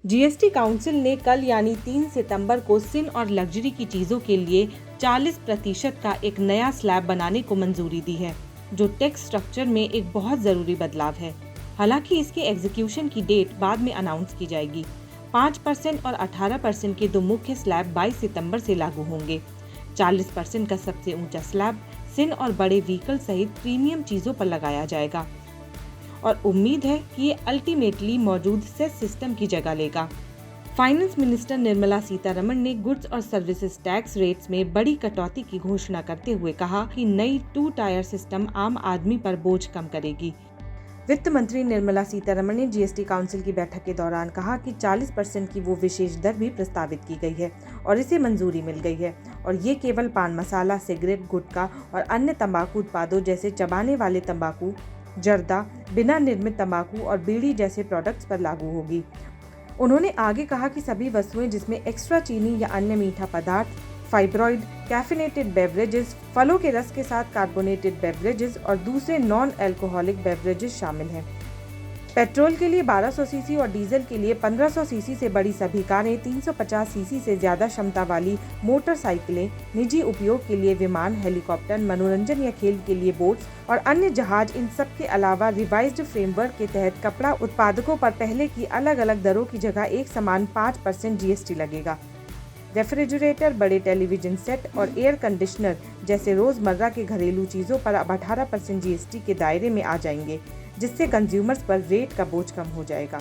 GST council ने कल यानी 3 सितंबर को सिन और लग्जरी की चीज़ों के लिए 40% का एक नया स्लैब बनाने को मंजूरी दी है, जो टैक्स स्ट्रक्चर में एक बहुत ज़रूरी बदलाव है। हालांकि इसके एग्जीक्यूशन की डेट बाद में अनाउंस की जाएगी। 5% और 18% के दो मुख्य स्लैब 22 सितंबर से लागू होंगे। 40% का सबसे ऊंचा स्लैब सिन और बड़े व्हीकल सहित प्रीमियम चीज़ों पर लगाया जाएगा और उम्मीद है कि ये अल्टीमेटली मौजूद सेस सिस्टम की जगह लेगा। फाइनेंस मिनिस्टर निर्मला सीतारमण ने गुड्स और सर्विसेज टैक्स रेट्स में बड़ी कटौती की घोषणा करते हुए कहा कि नई 2 टायर सिस्टम आम आदमी पर बोझ कम करेगी। वित्त मंत्री निर्मला सीतारमण ने जीएसटी काउंसिल की बैठक के दौरान कहा कि 40% की वो विशेष दर भी प्रस्तावित की गई है और इसे मंजूरी मिल गई है और ये केवल पान मसाला, सिगरेट, गुटखा और अन्य तंबाकू उत्पादों जैसे चबाने वाले तंबाकू, जर्दा, बिना निर्मित तंबाकू और बीड़ी जैसे प्रोडक्ट्स पर लागू होगी। उन्होंने आगे कहा कि सभी वस्तुएं जिसमें एक्स्ट्रा चीनी या अन्य मीठा पदार्थ, फाइब्रॉइड, कैफिनेटेड बेवरेजेस, फलों के रस के साथ कार्बोनेटेड बेवरेजेस और दूसरे नॉन अल्कोहलिक बेवरेजेस शामिल हैं। पेट्रोल के लिए 1200 सीसी और डीजल के लिए 1500 सीसी से बड़ी सभी कारें, 350 सीसी से ज़्यादा क्षमता वाली मोटरसाइकिलें, निजी उपयोग के लिए विमान, हेलीकॉप्टर, मनोरंजन या खेल के लिए बोट्स और अन्य जहाज, इन सब के अलावा रिवाइज्ड फ्रेमवर्क के तहत कपड़ा उत्पादकों पर पहले की अलग अलग दरों की जगह एक समान 5% जीएसटी लगेगा। रेफ्रिजरेटर, बड़े टेलीविजन सेट और एयर कंडीशनर जैसे रोज़मर्रा के घरेलू चीज़ों पर अब 18% जीएसटी के दायरे में आ जाएंगे, जिससे कंज्यूमर्स पर रेट का बोझ कम हो जाएगा।